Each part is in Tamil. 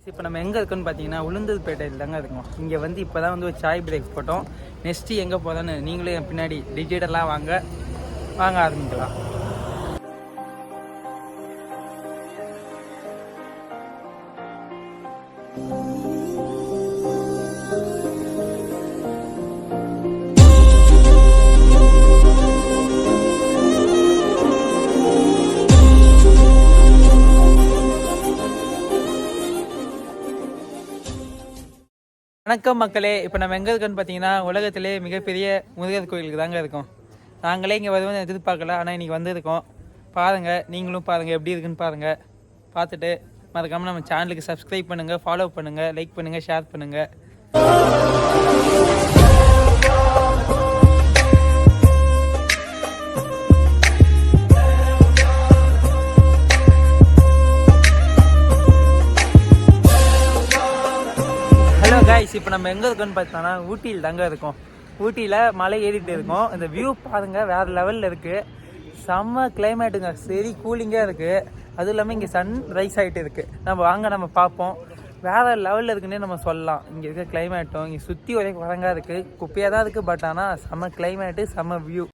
இப்போ நம்ம எங்கே இருக்கோன்னு பார்த்தீங்கன்னா உளுந்தூர்பேட்டையில் தாங்க இருக்கோம். இங்கே வந்து இப்போ தான் வந்து ஒரு சாய் பிரேக் போட்டோம். நெக்ஸ்ட்டு எங்கே போதான்னு நீங்களும் என் பின்னாடி டிஜிட்டலாக வாங்க ஆரம்பிக்கலாம். வணக்கம் மக்களே, இப்போ நம்ம எங்கே இருக்கோன்னு பார்த்தீங்கன்னா உலகத்திலே மிகப்பெரிய முருகர் கோயிலுக்கு தாங்க இருக்கோம். நாங்களே இங்கே வருவோம்னு எதிர்பார்க்கல, ஆனால் இன்றைக்கி வந்திருக்கோம். பாருங்கள், நீங்களும் பாருங்கள் எப்படி இருக்குன்னு பாருங்கள். பார்த்துட்டு மறக்காமல் நம்ம சேனலுக்கு சப்ஸ்கிரைப் பண்ணுங்கள், ஃபாலோ பண்ணுங்கள், லைக் பண்ணுங்கள், ஷேர் பண்ணுங்கள். ஹலோ கைஸ், இப்போ நம்ம எங்கே இருக்கோன்னு பார்த்தோன்னா ஊட்டியில் தாங்க இருக்கோம். ஊட்டியில் மலை ஏறிட்டு இருக்கோம். இந்த வியூ பாருங்கள், வேறு லெவலில் இருக்குது. செம்ம கிளைமேட்டுங்க, சரி கூலிங்காக இருக்குது. அதுவும் இல்லாமல் இங்கே சன் ரைஸ் ஆகிட்டு இருக்குது. நம்ம பார்ப்போம். வேறு லெவலில் இருக்குன்னே நம்ம சொல்லலாம். இங்கே இருக்க கிளைமேட்டும் இங்கே சுற்றி ஒரே வரங்காக இருக்குது. குப்பையாக தான் இருக்குது, பட் ஆனால் செம்ம கிளைமேட்டு, செம்ம வியூ.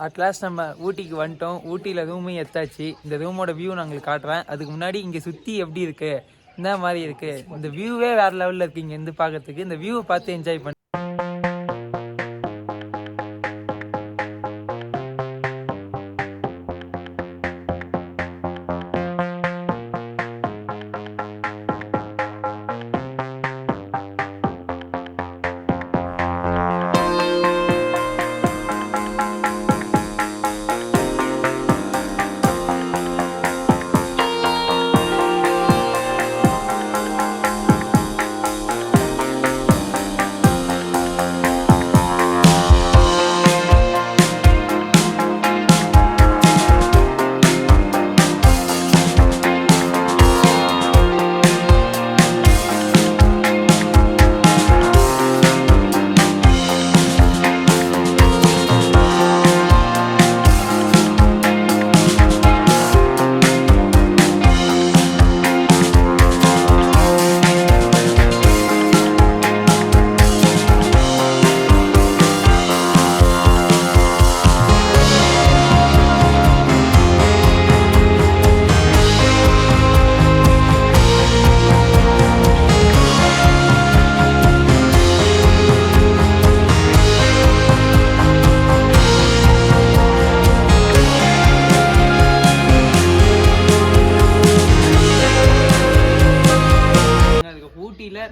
அட்லாஸ்ட் நம்ம ஊட்டிக்கு வந்துட்டோம். ஊட்டியில் ரூமும் எத்தாச்சு. இந்த ரூமோட வியூ நான் உங்களுக்கு காட்டுறேன். அதுக்கு முன்னாடி இங்கே சுற்றி எப்படி இருக்குது, இந்த மாதிரி இருக்குது. இந்த வியூவே வேறு லெவலில் இருக்குது. இங்கேருந்து பார்க்கறதுக்கு இந்த வியூவை பார்த்து என்ஜாய் பண்ணி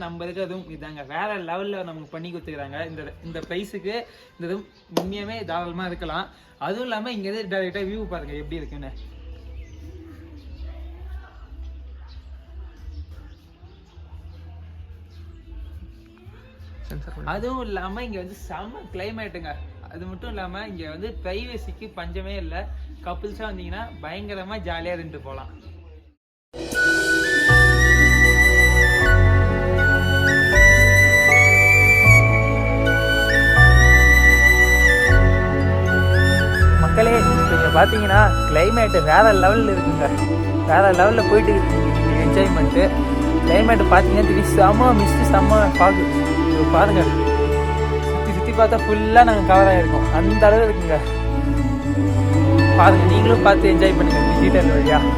நம்ம இருக்கிறதும் இதாங்க. வேற லெவலில் நமக்கு பண்ணி கொடுத்துக்கிறாங்க. இந்த ப்ரைஸுக்கு இந்த இதுவும் உண்மையாகவே தாராளமாக இருக்கலாம். அதுவும் இல்லாமல் இங்கேருந்து டைரெக்டாக வியூ பாருங்கள் எப்படி இருக்குன்னு. அதுவும் இல்லாமல் இங்கே வந்து செம்ம கிளைமேட்டுங்க. அது மட்டும் இல்லாமல் இங்கே வந்து ப்ரைவசிக்கு பஞ்சமே இல்லை. கப்புள்ஸாக வந்தீங்கன்னா பயங்கரமாக ஜாலியாக இருந்துட்டு போகலாம். மக்களே இங்கே பார்த்தீங்கன்னா கிளைமேட்டு வேறு லெவலில் இருக்குங்க. வேறு லெவலில் போயிட்டு என்ஜாய்மெண்ட்டு. கிளைமேட்டு பார்த்தீங்கன்னா திடீர் செம்ம மிஸ்ட்டு செம்ம பாகு பாருங்கள். சுற்றி பார்த்தா ஃபுல்லாக நாங்கள் கவர் ஆகிருக்கோம். அந்த அளவு இருக்குங்க. பாருங்கள், நீங்களும் பார்த்து என்ஜாய் பண்ணுங்கள் டிஜிட்டல் வழியாக.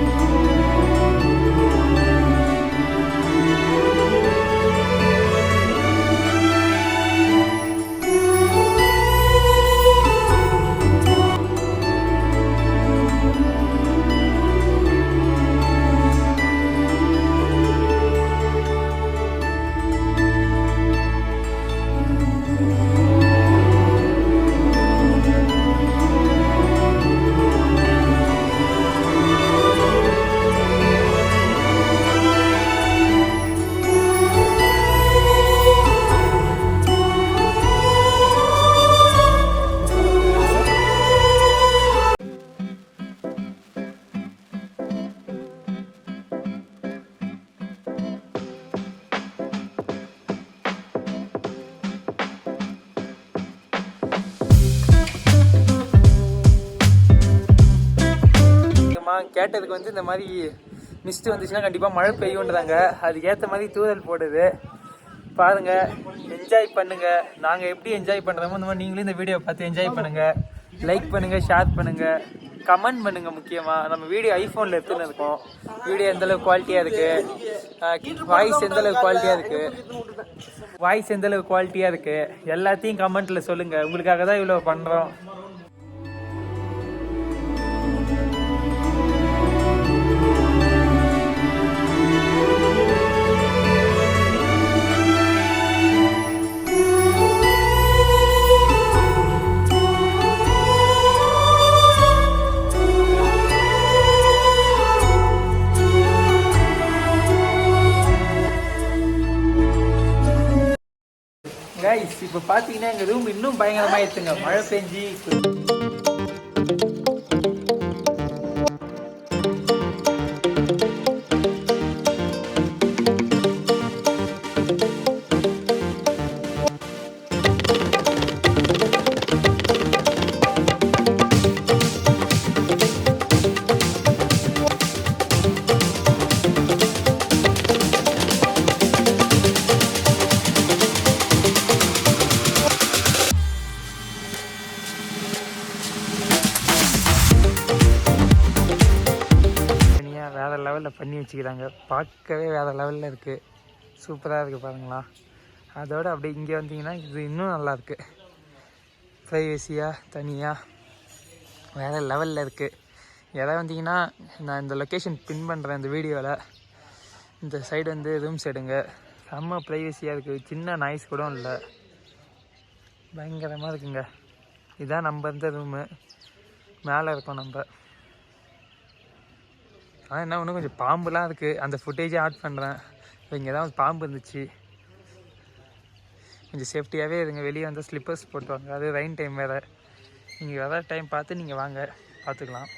கேட்டதுக்கு வந்து இந்த மாதிரி மிஸ்ட்டு வந்துச்சுன்னா கண்டிப்பாக மழை பெய்யுன்றாங்க. அதுக்கேற்ற மாதிரி தூரல் போடுது. பாருங்கள், என்ஜாய் பண்ணுங்கள். நாங்கள் எப்படி என்ஜாய் பண்ணுறோமோ இந்த மாதிரி நீங்களும் இந்த வீடியோ பார்த்து என்ஜாய் பண்ணுங்கள். லைக் பண்ணுங்கள், ஷேர் பண்ணுங்கள், கமெண்ட் பண்ணுங்கள். முக்கியமாக நம்ம வீடியோ ஐஃபோனில் எடுத்துன்னு இருக்கோம். வீடியோ எந்தளவுக்கு குவாலிட்டியாக இருக்குது, வாய்ஸ் எந்தளவுக்கு குவாலிட்டியாக இருக்குது எல்லாத்தையும் கமெண்ட்டில் சொல்லுங்கள். உங்களுக்காக தான் இவ்வளோ பண்ணுறோம். கைஸ், இப்போ பார்த்தீங்கன்னா எங்கள் ரூம் இன்னும் பயங்கரமாக இருக்குங்க. மழை பெஞ்சி வேறு லெவலில் பண்ணி வச்சுக்கிறாங்க. பார்க்கவே வேறு லெவலில் இருக்குது. சூப்பராக இருக்குது பாருங்களா. அதோடு அப்படியே இங்கே வந்தீங்கன்னா இது இன்னும் நல்லாயிருக்கு. ப்ரைவசியாக தனியாக வேறு லெவலில் இருக்குது. எதாவது வந்தீங்கன்னா நான் இந்த லொக்கேஷன் பின் பண்ணுறேன் இந்த வீடியோவில். இந்த சைடு வந்து ரூம் சைடுங்க. செம்ம ப்ரைவசியாக இருக்குது. சின்ன நாய்ஸ் கூட இல்லை. பயங்கரமாக இருக்குங்க. இதுதான் நம்ம இருந்த ரூமு. மேலே இருக்கோம் நம்ம. ஆனால் என்ன ஒன்று கொஞ்சம் பாம்புலாம் இருக்குது. அந்த ஃபுட்டேஜே ஆட் பண்ணுறேன். இப்போ இங்கே தான் பாம்பு இருந்துச்சு. கொஞ்சம் சேஃப்டியாகவே இருங்க. வெளியே வந்து ஸ்லிப்பர்ஸ் போட்டுவாங்க. அது ரெயின் டைம் வேறு. நீங்கள் வர டைம் பார்த்து நீங்கள் வாங்க, பார்த்துக்கலாம்.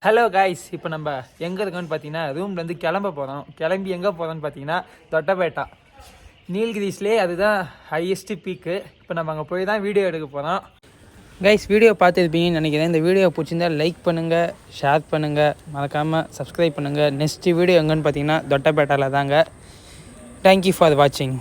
ஹலோ காய்ஸ், இப்போ நம்ம எங்கே இருக்கோம்னு பார்த்தீங்கன்னா ரூம்லேருந்து கிளம்ப போகிறோம். கிளம்பி எங்கே போகிறோம்னு பார்த்தீங்கன்னா தொட்டபேட்டா நீல்கிரிஸ்லேயே அதுதான் ஹையஸ்ட்டு பீக்கு. இப்போ நம்ம அங்கே போய் தான் வீடியோ எடுக்க போகிறோம். கைஸ், வீடியோ பார்த்துருப்பீங்கன்னு நினைக்கிறேன். இந்த வீடியோ பிடிச்சிருந்தால் லைக் பண்ணுங்கள், ஷேர் பண்ணுங்கள், மறக்காமல் சப்ஸ்கிரைப் பண்ணுங்கள். நெக்ஸ்ட்டு வீடியோ எங்கேன்னு பார்த்தீங்கன்னா தொட்டபேட்டாவில் தாங்க. தேங்க்யூ ஃபார் வாட்சிங்.